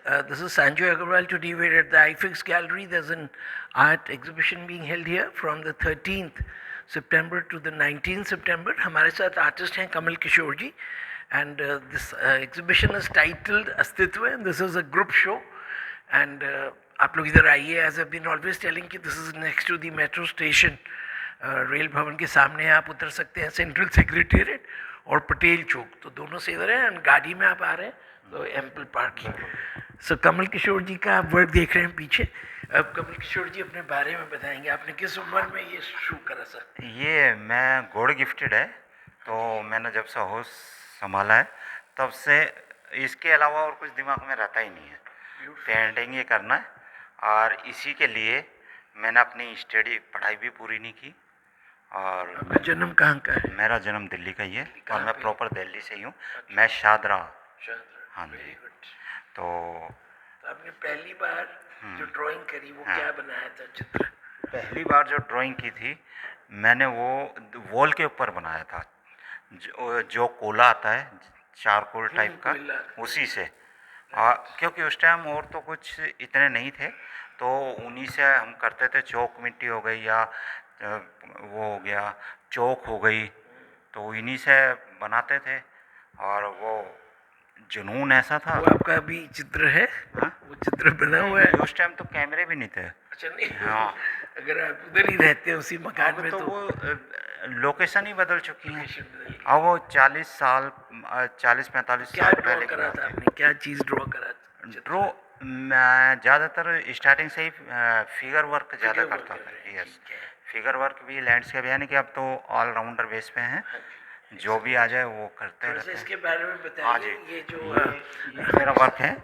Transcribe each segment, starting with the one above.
This is Sanjay Agarwal. Today we're at the iFix Gallery. There's an art exhibition being held here from the 13th September to the 19th September. हमारे साथ artist हैं कमल किशोर जी, and this exhibition is titled अस्तित्व, and this is a group show. And आप लोग इधर आइए. As I've been always telling कि this is next to the metro station. Rail भवन के सामने आप उतर सकते हैं, सेंट्रल सेक्रेटेरिएट और पटेल चौक, तो दोनों से इधर है. गाड़ी में आप आ रहे हैं तो एम्पल पार्किंग. सो कमल किशोर जी का आप वर्क देख रहे हैं पीछे. अब कमल किशोर जी अपने बारे में बताएंगे, आपने किस उम्र में ये शुरू करा सर? ये मैं गॉड गिफ्टेड है, तो मैंने जब से होश संभाला है तब से इसके अलावा और कुछ दिमाग में रहता ही नहीं है. पेंटिंग ही करना है, और इसी के लिए मैंने अपनी स्टडी पढ़ाई भी पूरी नहीं की. और आपका जन्म कहाँ का है? मेरा जन्म दिल्ली का ही है, और मैं प्रॉपर दिल्ली से ही हूँ. मैं शादरा. हाँ जी. तो आपने पहली बार जो ड्राइंग करी वो क्या बनाया था चित्र? पहली बार जो ड्राइंग की थी मैंने वो वॉल के ऊपर बनाया था. जो कोला आता है चारकोल टाइप का, उसी से. क्योंकि उस टाइम और तो कुछ इतने नहीं थे, तो उन्हीं से हम करते थे. चौक मिट्टी हो गई या वो हो गया चौक हो गई, तो इन्हीं से बनाते थे. और वो जुनून ऐसा था. वो आपका अभी चित्र है? हाँ, वो चित्र बना हुआ है. उस टाइम तो कैमरे भी नहीं थे. अच्छा, नहीं. हाँ, अगर आप उधर ही रहते हैं उसी मकान में तो वो लोकेशन ही बदल चुकी है. अब वो 40-45 क्या साल ड्रॉ पहले करा था आपने? क्या चीज़ ड्रॉ करा था? ड्रॉ मैं ज़्यादातर स्टार्टिंग से ही फिगर वर्क ज़्यादा करता था. यस, फिगर वर्क भी, लैंडस्केप, यानी कि अब तो ऑलराउंडर बेस पे हैं. जो भी आ जाए वो करते रहते हैं. इसके बारे में हाँ बताइए. जी. ये जो मेरा वर्क है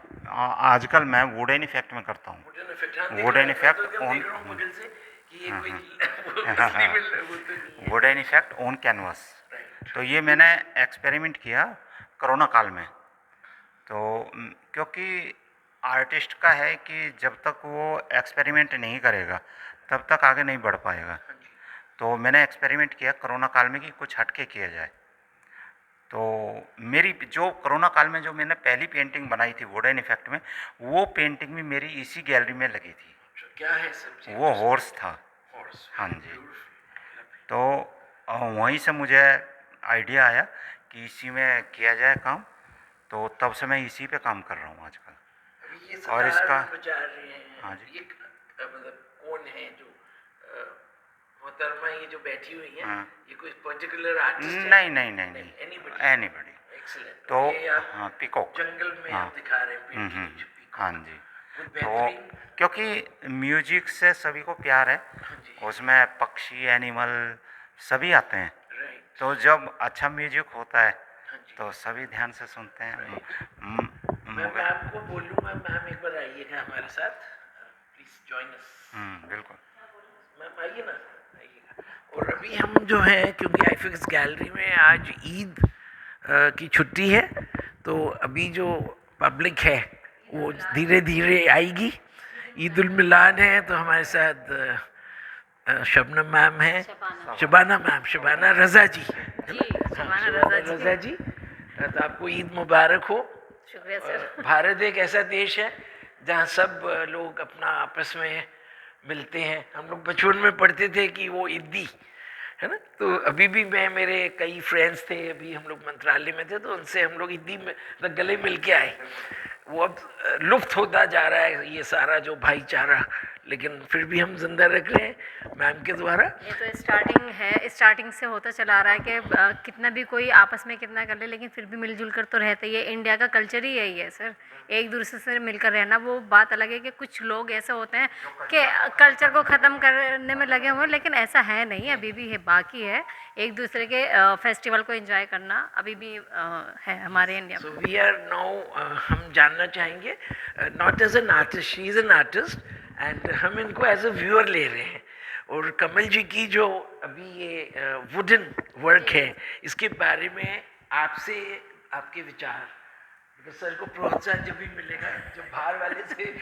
आजकल मैं वुडन इफेक्ट में करता हूँ. Wooden effect on wooden effect on canvas. तो ये मैंने एक्सपेरिमेंट किया कोरोना काल में. तो क्योंकि आर्टिस्ट का है कि जब तक वो एक्सपेरिमेंट नहीं करेगा तब तक आगे नहीं बढ़ पाएगा. तो मैंने एक्सपेरिमेंट किया कोरोना काल में कि कुछ हटके किया जाए. तो मेरी जो कोरोना काल में जो मैंने पहली पेंटिंग बनाई थी वुडन इफेक्ट में, वो पेंटिंग भी मेरी इसी गैलरी में लगी थी. क्या है सब? वो हॉर्स था. हाँ जी. तो वहीं से मुझे आइडिया आया कि इसी में किया जाए काम. तो तब से मैं इसी पे काम कर रहा हूँ आजकल. और इसका हाँ जी. मतलब कौन है जो मोहतरमा ये जो बैठी हुई है? ये कोई पर्टिकुलर आर्टिस्ट है? नहीं, एनीबॉडी. तो हाँ, पीकॉक. जंगल में आप दिखा रहे हैं. हाँ जी. तो क्योंकि म्यूजिक से सभी को प्यार है, उसमें पक्षी, एनिमल सभी आते हैं. तो जब अच्छा म्यूजिक होता है तो सभी ध्यान से सुनते हैं. मैं आपको बोलूँगा, मैम एक बार आइएगा हमारे साथ, प्लीज जॉइन अस. बिल्कुल मैम आइए ना, आइएगा. और अभी हम जो है, क्योंकि आईफिक्स गैलरी में आज ईद की छुट्टी है, तो अभी जो पब्लिक है वो धीरे धीरे आएगी. ईद उल मिलाद है, तो हमारे साथ शबनम मैम है, शबाना मैम, शबाना रज़ा जी. रज़ा जी, तो आपको ईद मुबारक हो. शुक्रिया सर. भारत एक ऐसा देश है जहाँ सब लोग अपना आपस में मिलते हैं. हम लोग बचपन में पढ़ते थे कि वो ईदी है ना, तो अभी भी मेरे कई फ्रेंड्स थे, अभी हम लोग मंत्रालय में थे, तो उनसे हम लोग ईदी में गले मिल के आए. वो अब लुप्त होता जा रहा है ये सारा जो भाईचारा, लेकिन फिर भी हम जिंदा रख रहे हैं मैम के द्वारा. ये तो स्टार्टिंग है, स्टार्टिंग से होता चला आ रहा है कि कितना भी कोई आपस में कितना कर ले, लेकिन फिर भी मिलजुल कर तो रहते ही है. इंडिया का कल्चर ही यही है सर, एक दूसरे से मिलकर रहना. वो बात अलग है कि कुछ लोग ऐसे होते हैं कि कल्चर को ख़त्म करने में लगे हुए हैं, लेकिन ऐसा है नहीं, अभी भी है, बाकी है. एक दूसरे के फेस्टिवल को एंजॉय करना अभी भी है हमारे इंडिया में. वी आर नाउ, हम जानना चाहेंगे, not as an artist, she is an artist, and हम इनको एज अ व्यूअर ले रहे हैं. और कमल जी की जो अभी ये वुडन वर्क है, इसके बारे में आपसे आपके विचार. सर को प्रोत्साहन जब भी मिलेगा, जो बाहर वाले से.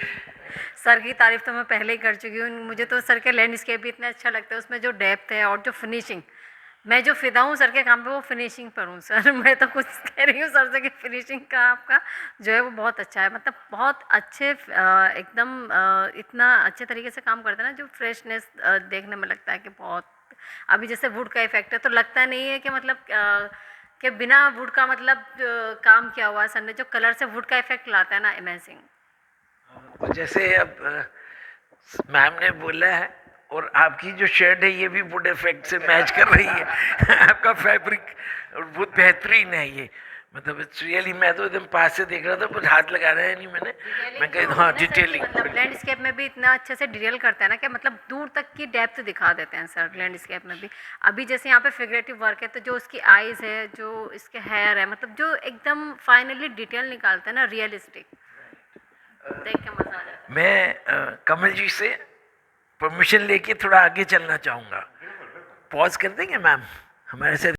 सर की तारीफ तो मैं पहले ही कर चुकी हूँ. मुझे तो सर के लैंडस्केप भी इतना अच्छा लगता है, उसमें जो डेप्थ है और जो फिनिशिंग, मैं जो फिदा हूँ सर के काम पे वो फिनिशिंग पर हूँ सर। मैं तो कुछ कह रही हूँ सर से कि फिनिशिंग का आपका जो है वो बहुत अच्छा है, मतलब बहुत अच्छे एकदम इतना अच्छे तरीके से काम करते हैं ना, जो फ्रेशनेस देखने में लगता है कि बहुत, अभी जैसे वुड का इफेक्ट है तो लगता नहीं है कि मतलब कि बिना वुड का मतलब काम किया हुआ है सर ने, जो कलर से वुड का इफेक्ट लाता है ना, अमेजिंग। तो जैसे अब मैम ने बोला है, और आपकी जो शर्ट है ये भी वुड इफेक्ट से मैच कर रही है। आपका फैब्रिक बहुत बेहतरीन है ये, मतलब इट्स रियली, मैं तो एकदम पास से देख रहा था, कुछ हाथ लगाना है नहीं मैंने, मैं कह हाँ डिटेलिंग। मतलब लैंडस्केप में भी इतना अच्छे से डिटेल करते हैं ना कि मतलब दूर तक की डेप्थ दिखा देते हैं सर लैंडस्केप में भी। अभी जैसे यहाँ पे फिगरेटिव वर्क है तो जो उसकी आईज है, जो इसके हेयर है, मतलब जो एकदम फाइनली डिटेल निकालते हैं ना, रियलिस्टिक, देख के मजा आ जाता है। मैं कमल जी से परमिशन लेके थोड़ा आगे चलना चाहूँगा, पॉज कर देंगे मैम हमारे साथ।